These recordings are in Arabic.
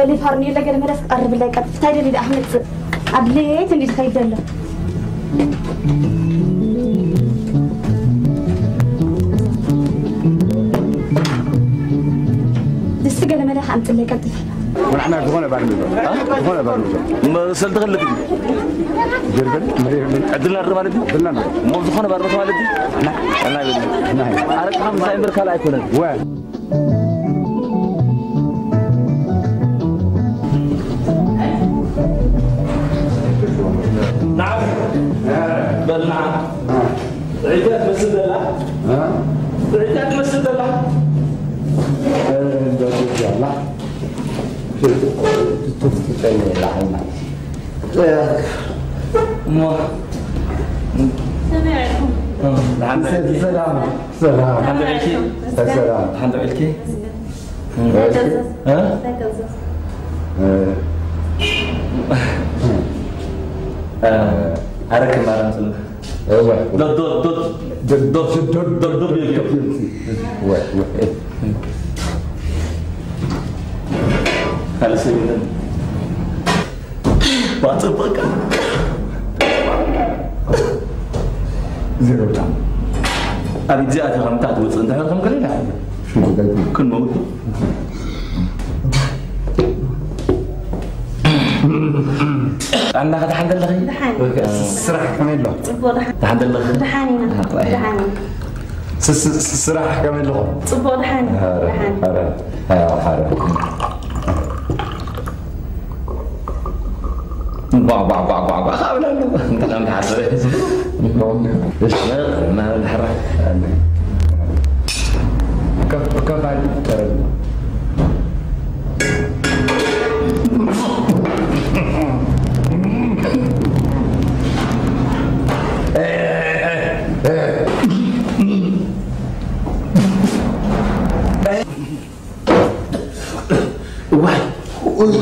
بلي فارني لقى المرس قرب لي قد فتايد لي أحمد أدليت اللي تخيد له دستقل ملح أنت اللي قد ونحن هنا بعمل هنا بعمل ما سلت غلتي عدلنا الرمالتي عدلنا مو زخنا بعرف مالتي أنا بدي أعرف خمسة إمبر كلا يكون وين نعم بل نعم عيدات مسجد الله عيدات مسجد الله الحمد لله سلام سلام الحمد لله سلام الحمد لله ها حركة ما راسله ضد هلا سيدنا باطبق زيرو تام أبي زيادة هم تعود أنت هم كلنا شو بدك كل موت أنا الحمد لله سرح كمان له الحمد لله دحانينا دحاني سرح كمان له صبوا دحاني حارة با خابلا انت لم تحسب ايش ما الحرة كم بعد ترى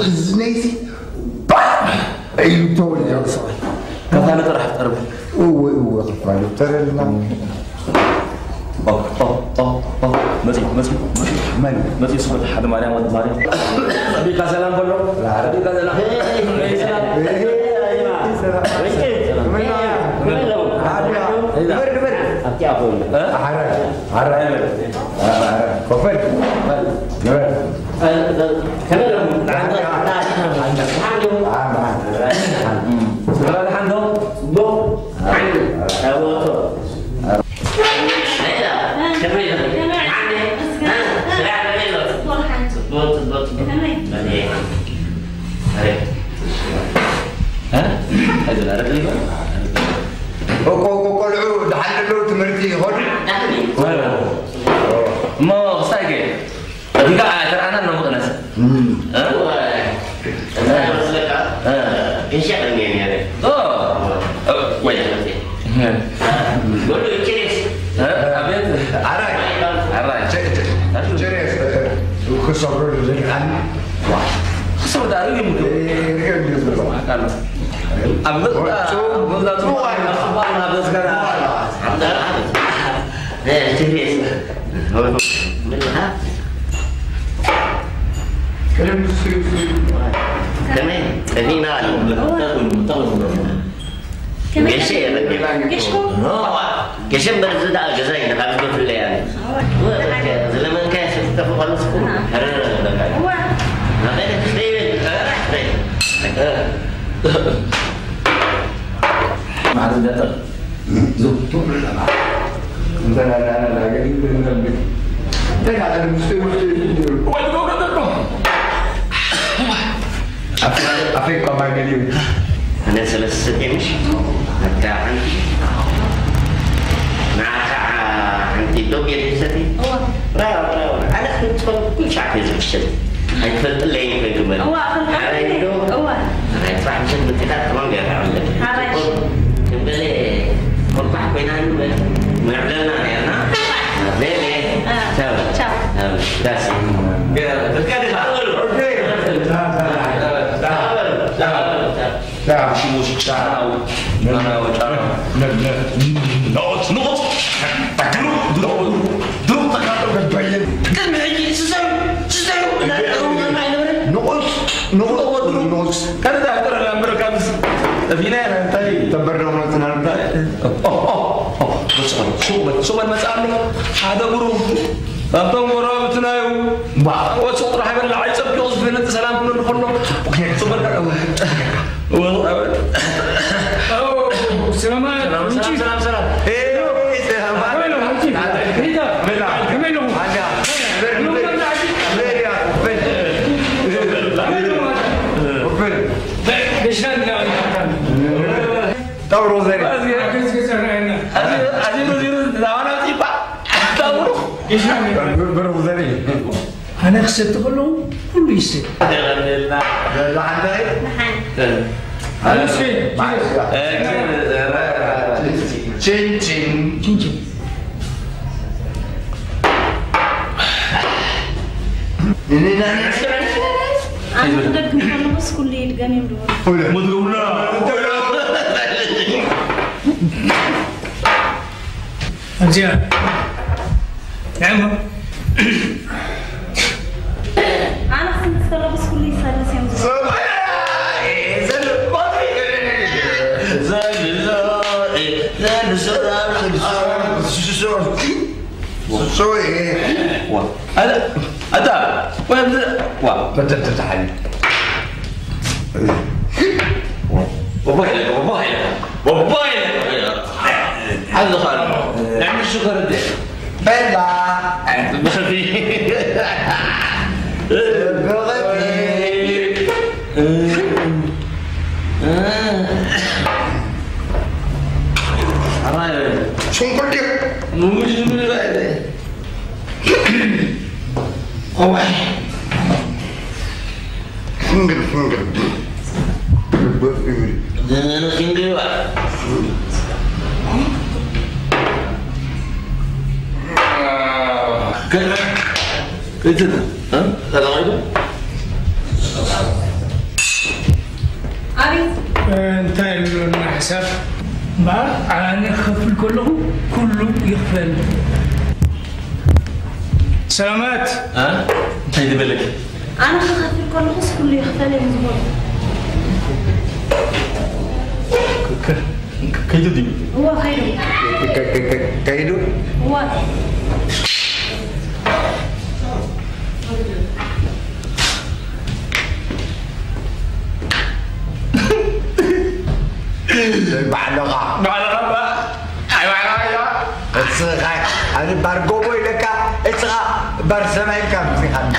زنيتي ايوه توني يا صاحبي كيف انا طرحت اربع هو خفاني ترى لا ماشي صوت حد مريم ود مريم ابي سلام بقول له لا ابي سلام قلعوا دحللوا تمرتي هون ما ساكت ديك ترى انا نمو ناس ايش يعني هذا وين قول له كيس ابيت عراي جريس وخسروا الجنان خسر داري يمكن كشم برزد على جزاين خمس في الليالي زلمة كاس تفوق المسكون ما عاد دتر زبطوا لنا انت لا قاعدين نلبي ترى على المستوى افريقيا ما قاعدين انا ثلاث مش حتى عندي عندي دوبيا لساتي لا انا كنت كل شيء عايز اشتري هيفل اللي ينفع كمان هو هيدفع مشان بتاعت تمام يا عم كمبلي قرطح بينان ما يعلنا يا انا ليه تشاو بس تركض لا شو مش تشاو انا وتشاو نوت دروب تكاتو تبين كم هي سيسو لا ما نقص نوز كان ده ترى الأمريكا بس فينا انتهي تبرر مثلا بس شو المسألة هذا برو أنتم برو بتنايو وصوت راح يبلع عايز أبيض في نت سلام كله نخلو سوبر والله سلام سلام إيه سلام تورو زين برو زين أنا خسرت كله كله يصير. لا عندي أنا سين. تشين تشين تشين. أنا أقدر كمان بس كل يلقاني بدور. مدلونا. أنزين. نعم. أنا خسرت بس كل يصير هذا وين وا تتحل وبايلك هذا خالد نعمل شكر الدين بلا بخفي شو قلت انتهى من الحساب بعد أنا خفل كله يخفل سلامات ها هيدي بالك أنا خفيف كل بس كل يختلف مزبوط كيدو دي هو خير كيدو هو بعلقة ايوه الصغير أنا برجوبه لك إسقى برسمين كم في خان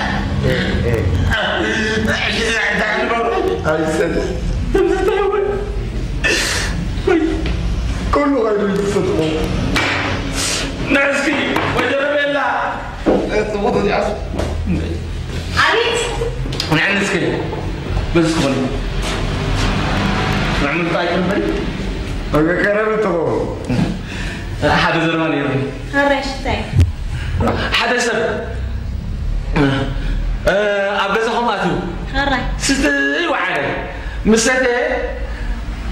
إيه كله غير الصدق ناسي وجرب الله تبغى دي عصب عريس نعم نسكي بس خلي نعمل طايق البري أنا كررته حدا زرماني يرمي هرش تاي حدا سب أبزهم أتو هرش ستي وعدي مسته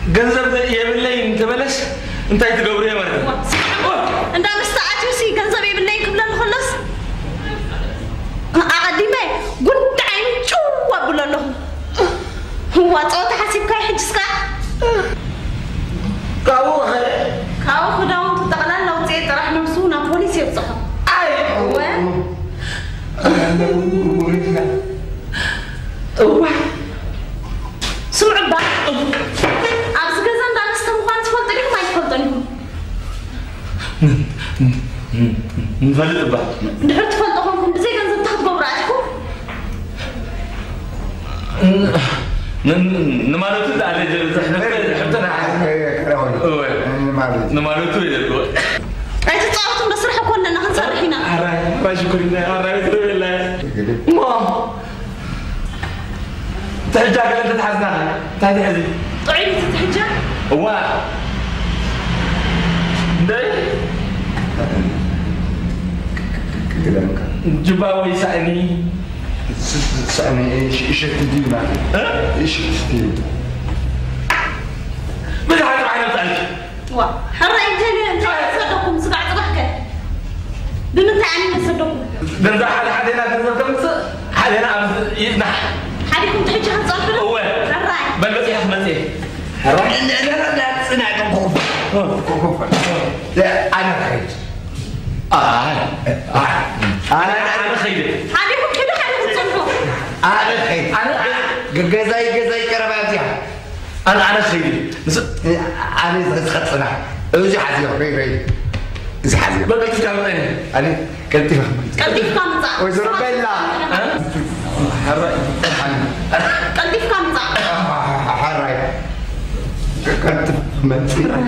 جنزب يبلين تبلش أنت يتجبري مرة أنت مستعجل سي جنزب يبلين قبل نخلص أقدمه قلت عين شو أقول له هو صوت حسيب كاي حجسك كاو خداون تتقلل لو تيت راح نمسونا بوليس يبصحوا أي وين سمع بقى أبز جزان ده نستمخان تفضلي ما يتفضلي نفلت بقى نحط تفضلهم بزي جنزان تحت بوراتكم نمالو تدا على جل إحنا حطنا نمالو تدا أنت تعرفون بس رح أقول لنا هنصرح هنا أراي باش كلنا أراي كل بالله ما تحجاك أنت تحزنها تهدي هذي طيب تتحجى هو ده جباوي سأني سأني إيش تدينا إيش تدينا بدي حاجة معنا بتاعك حرة أنت صدقكم سبع صباحك بمن تعني صدقكم بنزح حد هنا بنزح حد هنا يذبح حالكم تحجي هتصلحوا هو بل بس يا أحمد لا أنا خير أنا خير حالكم كده حالكم تصلحوا أنا خير جزاي كرباتيا أنا خير أنا خطنا أوزي حزيو إذا حزيو بل كيف كانوا إيه أنا كنت قلبي في كام صح وزر بيلا قلبي في كام صح حراي كنت متسيرة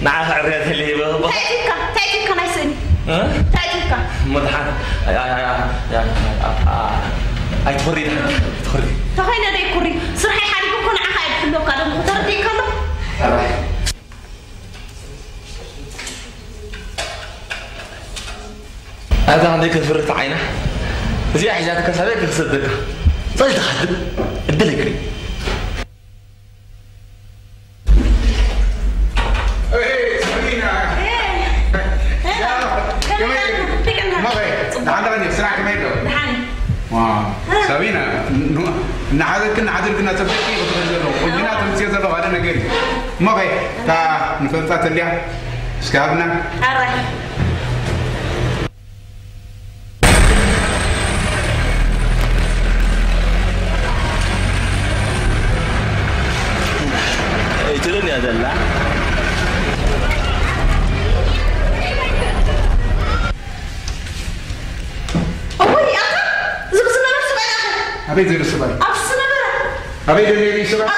نعم عريت اللي بابا تأتيك نايسني تأتيك مدحان أي تخري تخينا ده يكوري صراحة حالكم كون عقائد في اللوكا ده مختار دي كله هذا عندك فرقة عينه زي حاجاتك سابقك تصدقها صدق تخدم الدلك سابينا نحاذر كنا تبكي وجينا تمسير زلوا هذا نقول ما بي تا نفلت اللي سكابنا تلوني هذا لا أبي زير السباي. أبي زير السباي.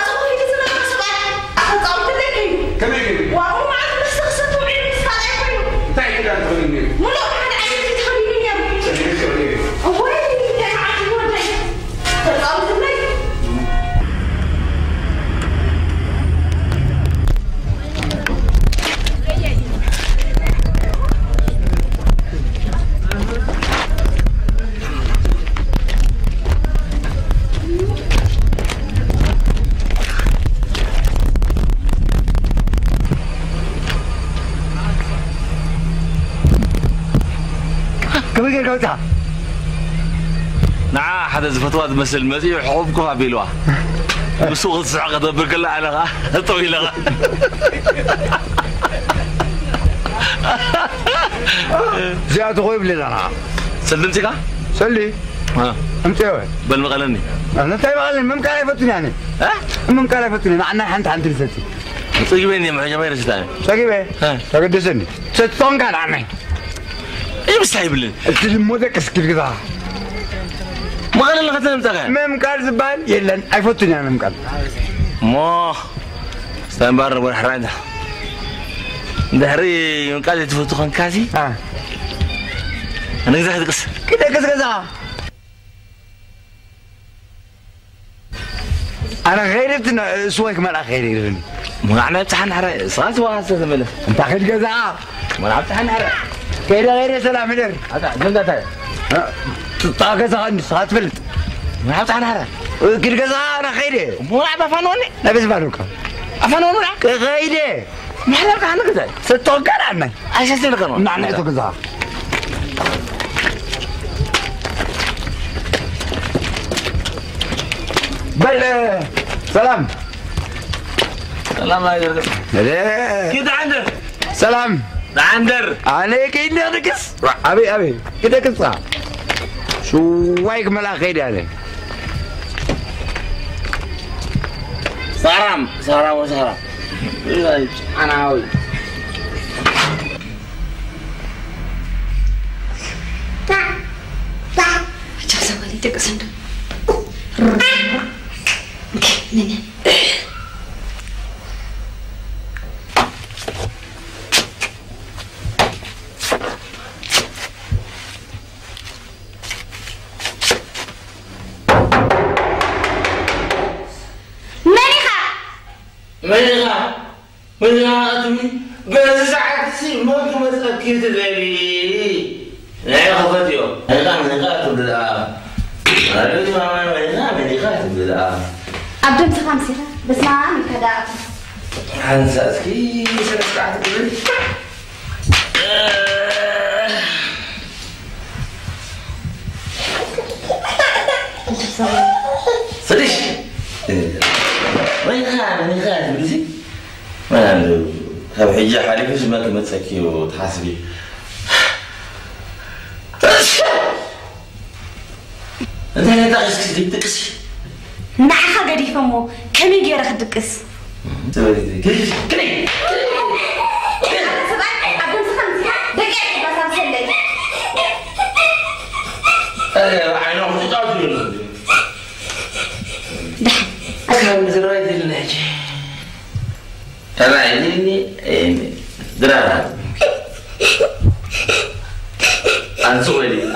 كم يجي؟ وأنا ما عاد مستخسر طوعي مستخسر. تعي كده تقوليني. مو لو أنا عايز تخليني يا ابني. سليم. وين يا عاد وين؟ تقول لي. كم كوتا نعم حدا زفتوات مثل مسيح حبكم عبيلوا بسوق الصعقة دبرك الله على طويلة زيادة غيب لنا سلمتك سلي ها انت وين بل مغلني انا تاي مغلن ما مكان يفتني يعني ها ما مكان يفتني معنا حنت عند لساتي طيبين يا محجة ما يرسلني ساقي ها ساقي دسني ستون قال عني ايه مستحيل لي الموزة كسكير كذا مغلن لغة نمتغن ما مكان زبال يلا يفتني انا مكان ما استنبار والحرادة دهري ينقال يتفتخن كاسي اه انا كذا قص كده كذا انا غيرت سواك ما غيري ما انا امتحان حرا صارت واسه مله انت اخذ كذا ما انا امتحان حرا كده غيري سلام مدر هذا جندا تاي طاقه زغن صات فلت ما انا امتحان حرا كده كذا انا غيري مو لعبه فانوني لابس بالوكا افانوني غيري ما انا امتحان كذا ستوكر عني ايش اسوي لك انا نعم كذا بل سلام سلام عليكم كده عندك سلام عندر عليك اني ركس ابي كده قصه شو وايك ملا خير يعني سلام وسلام انا عاوز Jangan sampai dia kesana. Nene. منها أتمي بس ساعتي ما كنت أكيد لي لا خفت يوم أنا من غاتب بالله أنا من غاتب بالله عبد خمسة بس ما عامل كذا هنسى كي ساعات كذا صديش وين غاتب بلسي ما عنده هذا حجة حالي فيش ما كنت تسكي وتحاسبي أنت هنا تقص تقص نعم قاعد يفهموا كم يجي راح تقص تبغى كذي أنا مزرعة الناجي أنا عندي دراسة أنسوالي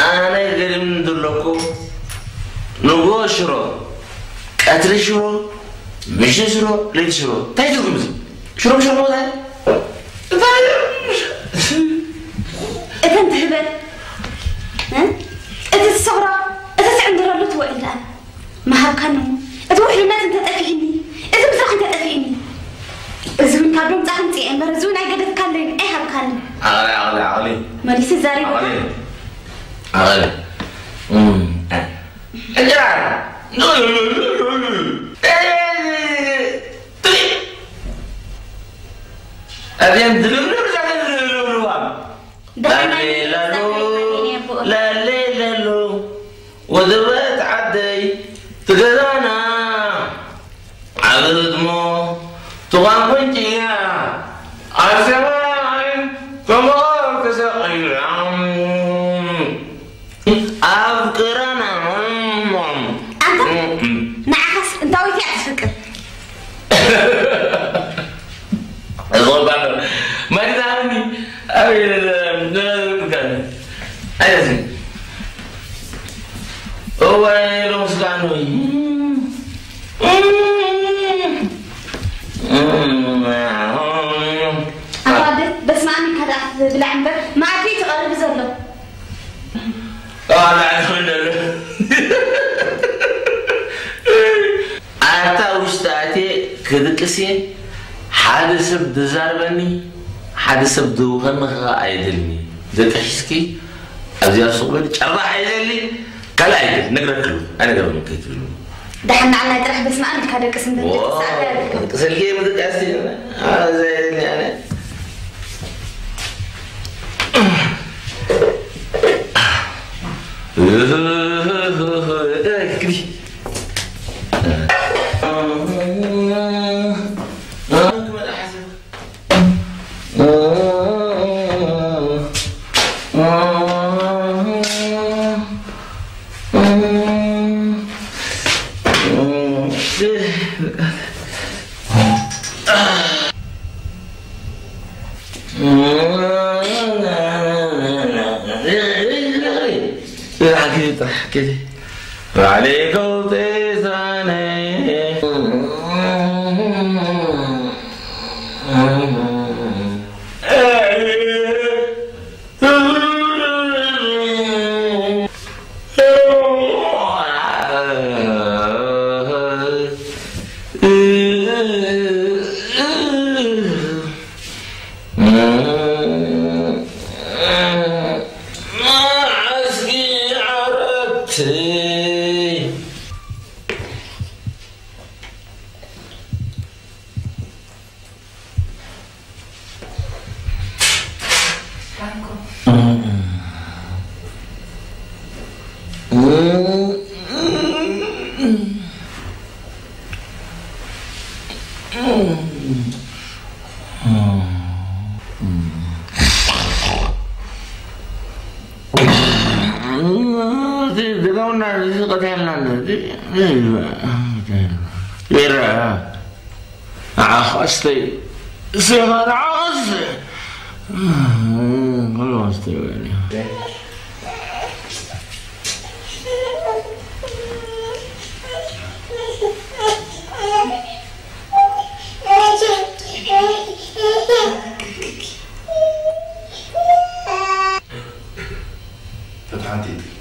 أنا غير من دلوكو نقول شرو أتري شرو مش شرو ليه شرو تايتو كمزي شرو ده إذا أنت هبل ها إذا الصغرى إذا عند رلوت وإلا ما هركنه إذا وحي الناس أنت تأفيني إذا بصراحة أنت تأفيني زون كابلم تأنتي أمبر زون عقدت كلين إيه هركنه علي ما ليس زاري علي أجرا أبين دلو لا وذبت عدي تقدرنا عبد مو تقام بنتيا عسمان كما كسائر أفكرنا أنت نعكس أنت وين تفكر الغربة ما تدعمني أبي لا كان أجلس هو لو سكانوي أقعد بس ما عندي كذا بالعنبر ما عاد في تقرب زلوا لا الحمد لله أنت وشتاتي كذكسي حادث بدزاربني حادث بدوغن مخا أيدلني ذاك حسكي أبزيار صغير شرح أيدلي كلا أيدل نقرأ كله أنا قبل كتير دحنا عنا يطرح بس ما عندك هذا القسم ده كسل كي مدك أستي أنا زي أنا كذي كذي عليكم تساني عخستي سهر عخستي خلاص تبالي حانتي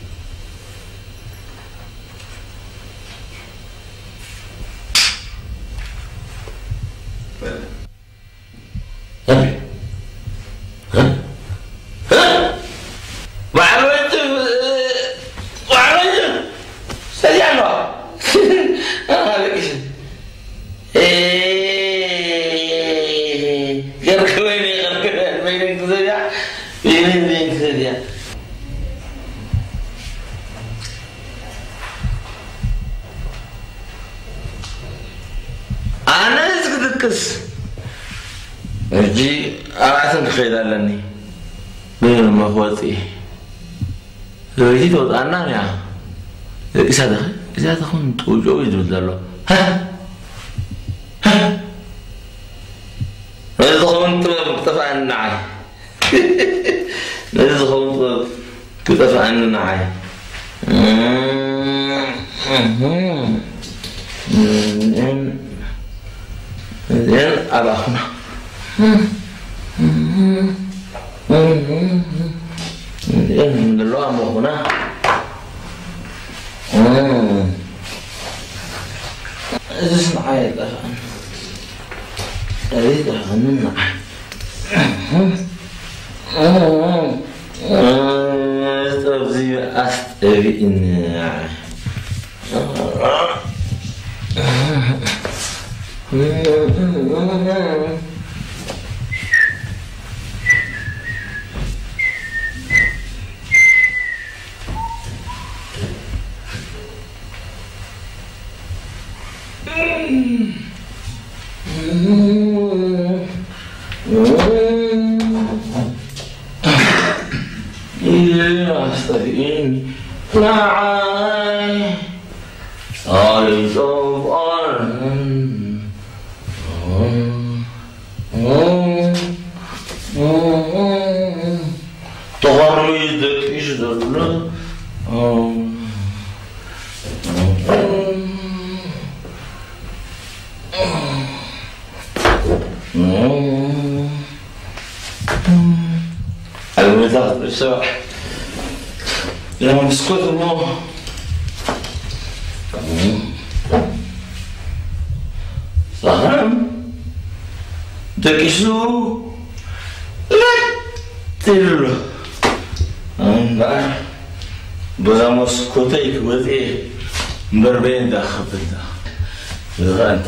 أجي أعتقد خير لني من المفوتي لو أنا يا إذا تكون توجو يدل ها إذا كنت مكتفى عن نعي إذا كنت مكتفى عن نعي زين أبا هنا زين دلوا أبا هنا إيش نعي الآن أريد أن نعي أستبزي أستبي إني لما بسكوت مو صحن تكسو لا تلو أنا بزام سكوتي كوتي بربين داخل ده أنت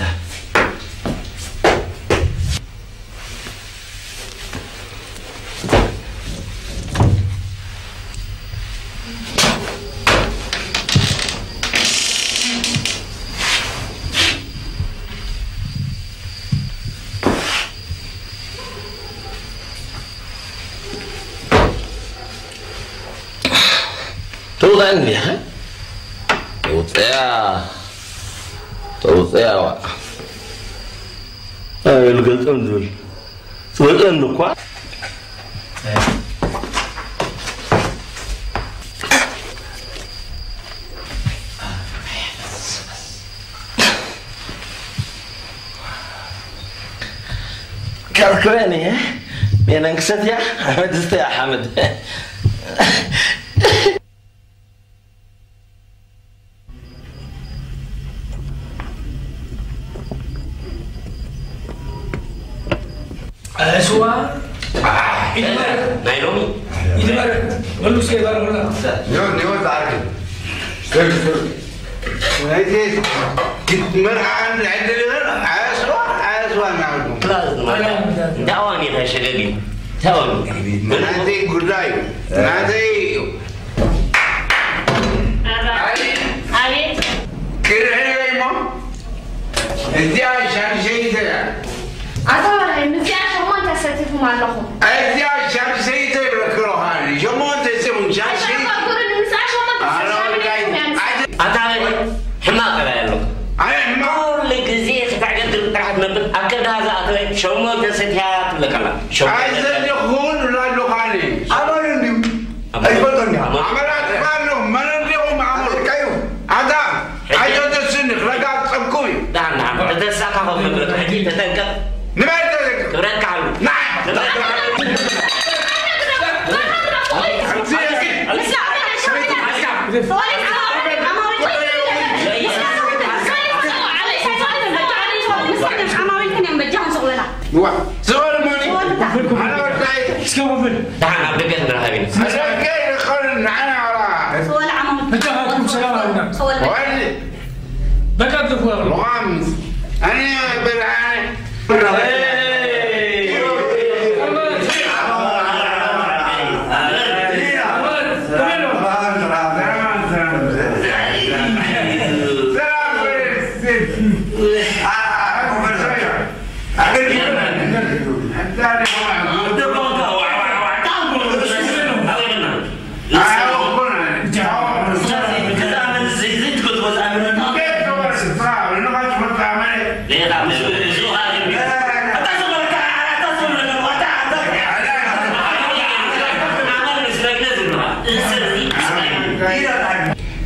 توضعني ها توضيع القلم دول توضعني كوا كركواني ها من انكسد يا حمد استيا حمد Suara, ini mana? Naomi. Ini mana? Lalu saya barang mana? نيو تعرف ونايتي كتمر عسوا نعمل لازم دعواني هاي شغالين دعواني نادي قداي نادي علي كرهي ما انت عشان شيء كذا أتوقع إنه في عشان ما تستفيدوا مع لهم انت عشان شيء كذا كروهاني شو ما تسمون شيء أتعرف حماقة لا يلوك أنا كل جزية تعقد تحت من أكد هذا أتوي شو ما تستطيع لك الله شو عايز يخون ولا لقاني أمرني أي بدني عملت فانو مننديهم عمل كيو هذا عايز تسنخ لقى تسكوي نعم تتساقى هم من حديث تتنقل نبات تذكر تبرك عنه نعم كيف سؤال ماني أنا ورتاي سكوا فين تعال عبد الجليل درهمين أنا كيف خلنا نحن ولا سؤال عمود بجاهكم سلام عليكم سؤال وين بكرت فوق الغامس أنا بالعين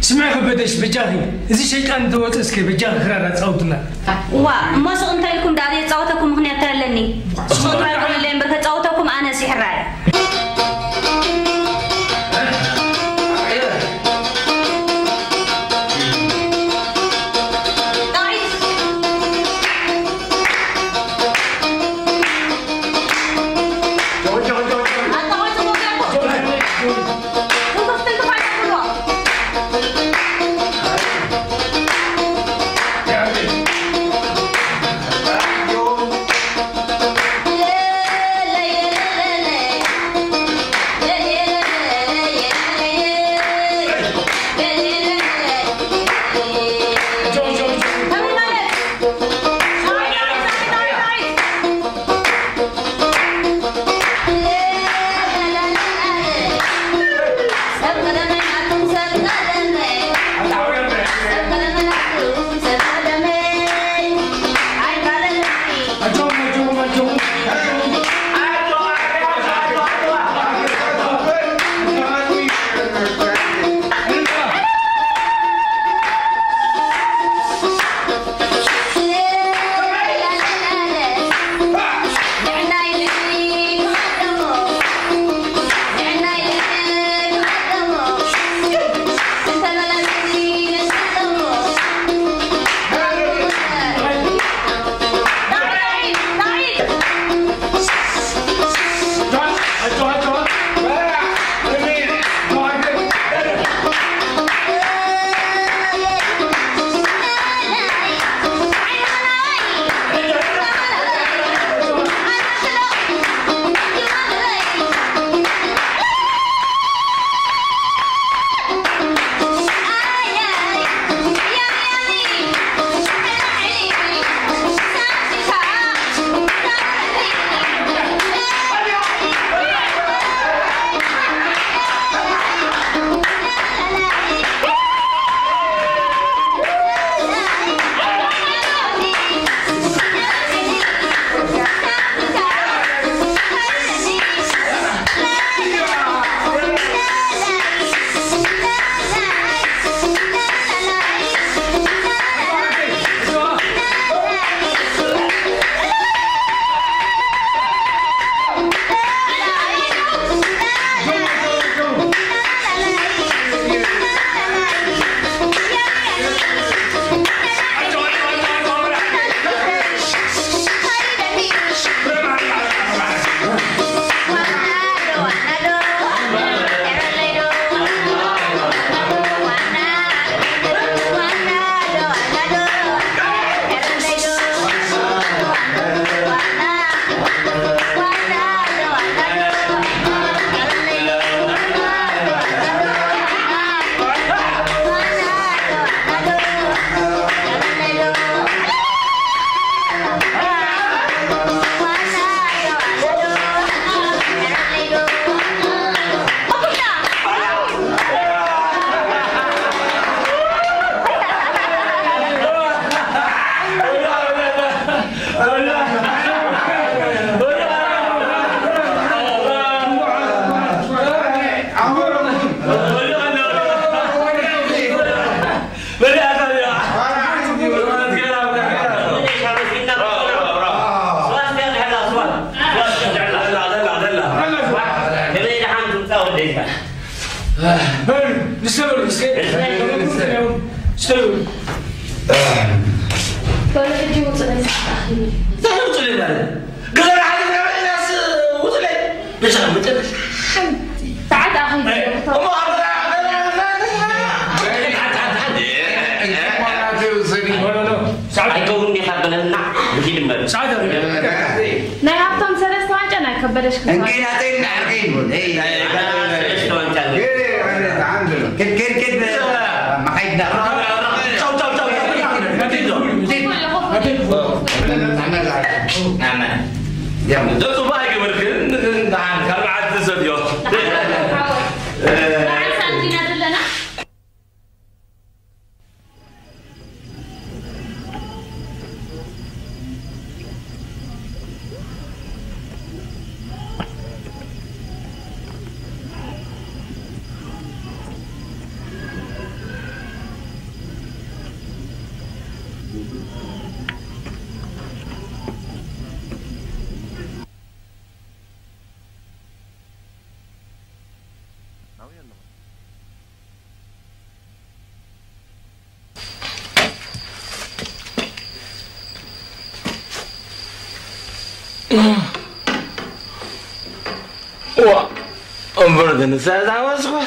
سمعك بدش بجاهي إذا شيطان توتسك بجاه خرارات صوتنا ما سو انت لكم دادي صوتكم هنا تلني صوت ما يقول لين بك صوتكم انا سحراي نستمر استمر ولا تجي وصلت وصلت قال على الناس وصلت ليش عم تعال اخي አይተውኝ ካበለና ይልምበል سعادة ናይ ሃብቶም ሰለስተ ዋንጫ ናይ ከበደሽ እንግዲህ አርገኝ كد ما حيدنا نعم دكتور باقي مركز نعم كرعت تسديو أمبرد ساعة واسقة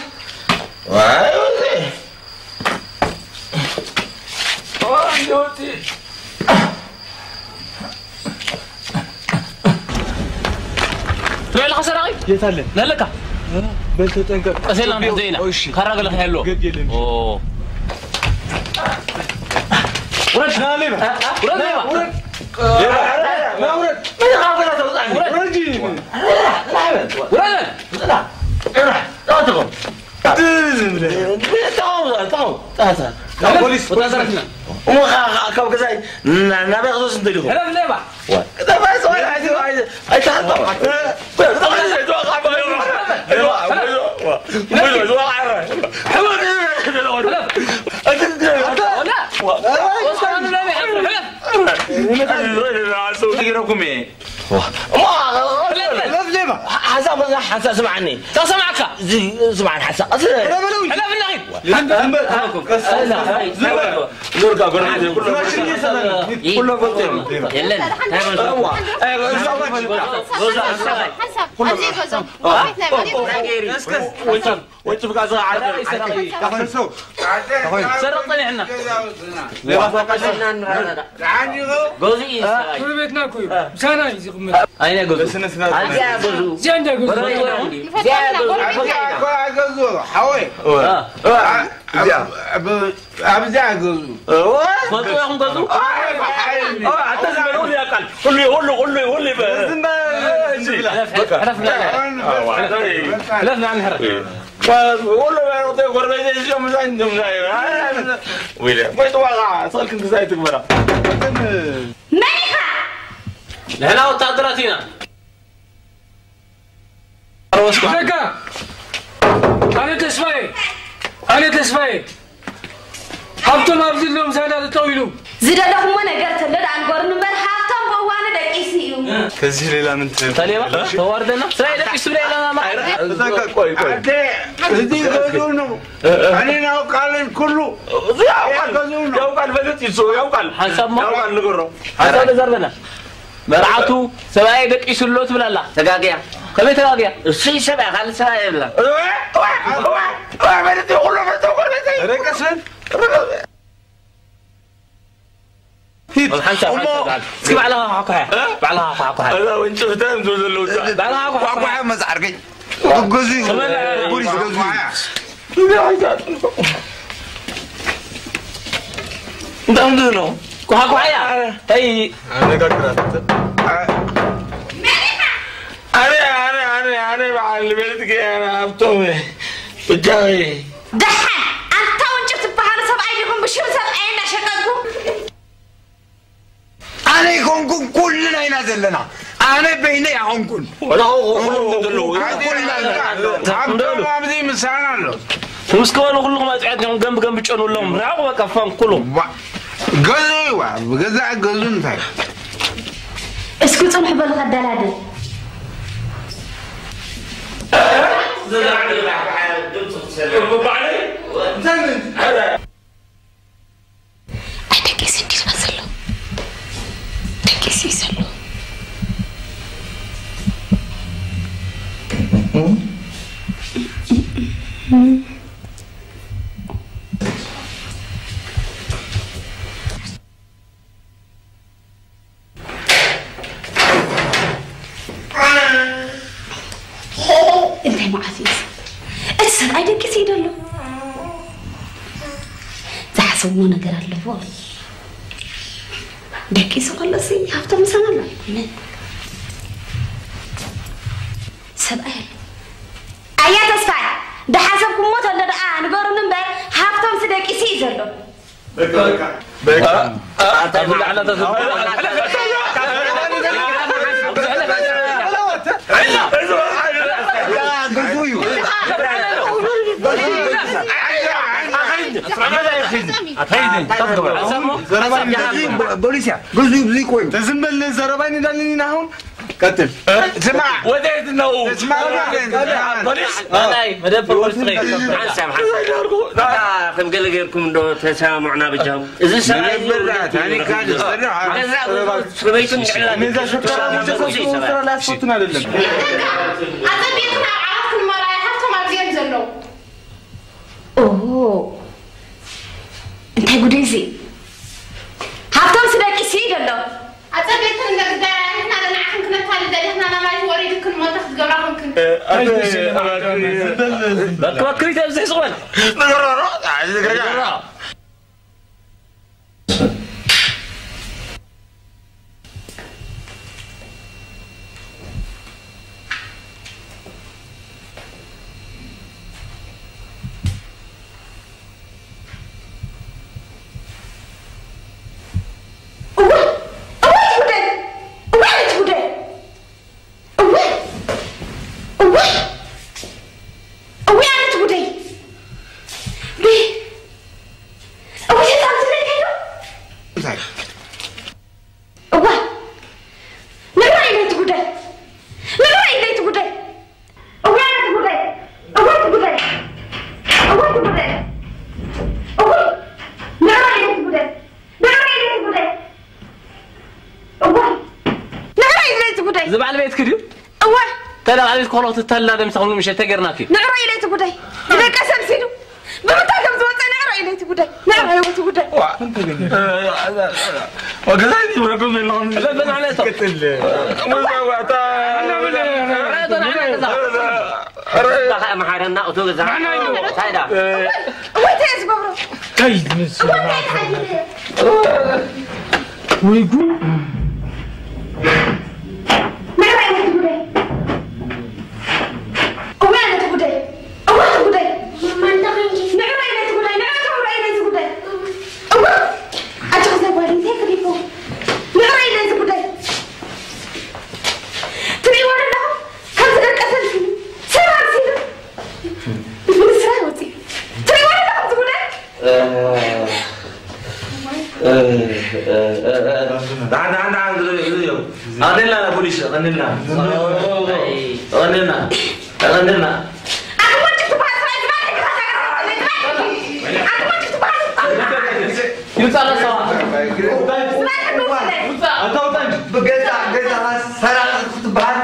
وايوتي وايوتي تروح الخسارة غير يتعلم لا لك بنت تنكر أسئلة عن زينة خرج لك هلو أوه ورد ناليبا ورد ليبا لا ورد ما يخاف لا توزعني ورد جيني ورد لا تقوم تعال بوليس وتازرتنا وما كذا نبي خصوص نديرهم هلا ليبا ده بس هاي تعال حسا سمعني لا سمعك سمعني حسا هلا في النغيب نورك أقول كله فلتين يلا وانت بقى زغ عارف سرقتني احنا جوزي كل بيتنا كوي سانا يزقم اين جوزي زي عندك حوي أبدأ أقول ما تروحون جوزو اعتزل يا قال قول لي حلفنا عن الهرب والله ما يعطيك ورقة شو مش عندهم زي ويلا ما يتوقع صارك انت زي تكبر ملكة هنا وتقدراتنا زكا أنا تسمعي حبتم عبد الله مساعدة طويلو زيادهم وانا قلت لد عن قرن بل حاطم وانا دقيسيو كزي ليلى من طليبة توردنا سراي دقيس سبريلا ما ذاك كوي زدي قولنا أنا قال كله يوقع فلت يسوع يوقع حسب ما يوقع نقره حسب نزرنا مرعاتو سراي دقيس اللوت بلا لا تقاقيا كم تقاقيا الشيء سبع خالص سراي بلا فلت يقول له فلت يقول له ركسن الحنسة سكب علىها حقها علىها حقها لا وانت فتام زول اللوت علىها حقها واقع مزعرقي جوزي بوليس جوزي دامدونو كوها يا هي انا قاعد انا مع البلد انا ابطوي بجاي دحن انت وانت تبحر سبعي لكم بشو سبعين شققكم أنا يكون كلنا ينزلنا أنا بيني أهونكم ولا هو كله عبدالله عبدي مسانا له مسكون كلهم أتعدهم جنب تشانوا لهم راعوا كفان كلهم قزوا بقزع قزون فاي اسكت نحب الغدالة بعدين زمن هذا أحتاج سندي سلو تكسي سلو انت مع عزيز اتصل عيدك كسيد له تحسبوا نقر له دكي سخلصي هفته مسنالا سبعي ايا تسفاي ده حسبكم موت ولا ده نقول نمبر هفته مسدكي سيد له بكا تقول على بوليسيا قصدي بزيك وين تزمل زرباني دالني ناهم قتل اسمع وديت انه اسمع بوليس اي مدام بوليس غير عن سامح لا كم قال لكم انه تسامعنا بالجو اذا سمعت يعني كان سميتم ميزا شكرا لا صوتنا لله هذا بيقنع عرفت المرايا حتى ما بينزلوا اوه انت قديسي هفتم سدك سيد الله أتبيت إنك ده إحنا أنا نعرف كنا تالي ده إحنا أنا ما يوريك كل ما تاخد جمرة ممكن لا كريت زي صغير زبال بيت كديو أوه تلا على الكولات التلا ده مسخون مش تجرناكي نقرأ إليه تقولي إذا كسر سيدو بمتاكم زوجة نقرأ إليه تقولي نقرأ إليه تقولي وكذلك ونقول من لهم لا بنا عليه طب لا ما حرنا أتوقع زمان سايدا وين تيجي بابا كيد مس ويقول نقرأ إليه تقولي وين تقولي وين تقولي ما ندري نقرأ إليه تقولي نقرأ إليه تقولي أجل زبالي تكريفه نقرأ إليه تقولي تري ولا كم تدرك أسلسل سمع سيد من سراوتي تري ولا كم تقولي غنينا يا بوليس غنينا غنينا غنينا أنا ما جبت بعض يوصل سوا بجزع سرع بعد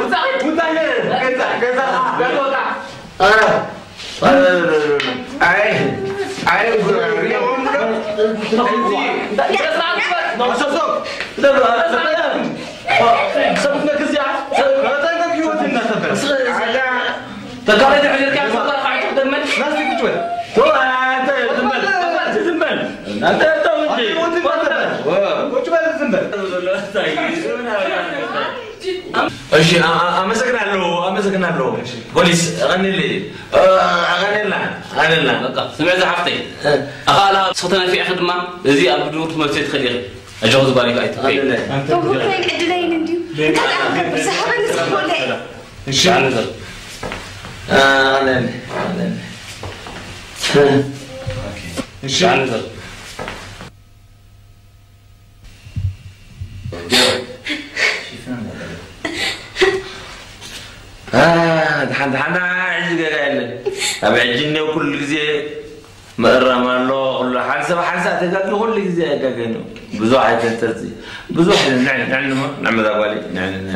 تقاليد على الكاس والله قاعد تخدم من ناس تقول تو انت زنبل زنبل انت توجي وش بال زنبل እሺ አመሰግናለሁ ፖሊስ غني لنا በቃ ስምዕ ዘሓፍተይ ኣኻላ ሰተና ፊ ኣኽድማ እዚ ኣብ ድሙር ትመርቶ ትኸዲኽ أجاوز بالك أي تفكير. هو كان عدلين عندي. كان أعرف بس هذا نسمع له. إيش عنده؟ أنا. إيش عنده؟ دحنا عايز قال أبي عجني وكل جزء مرة ما الله كل حال تقال كل جزء كأنه بزوحة تنتزي بزوحة نعم ذا قالي نعم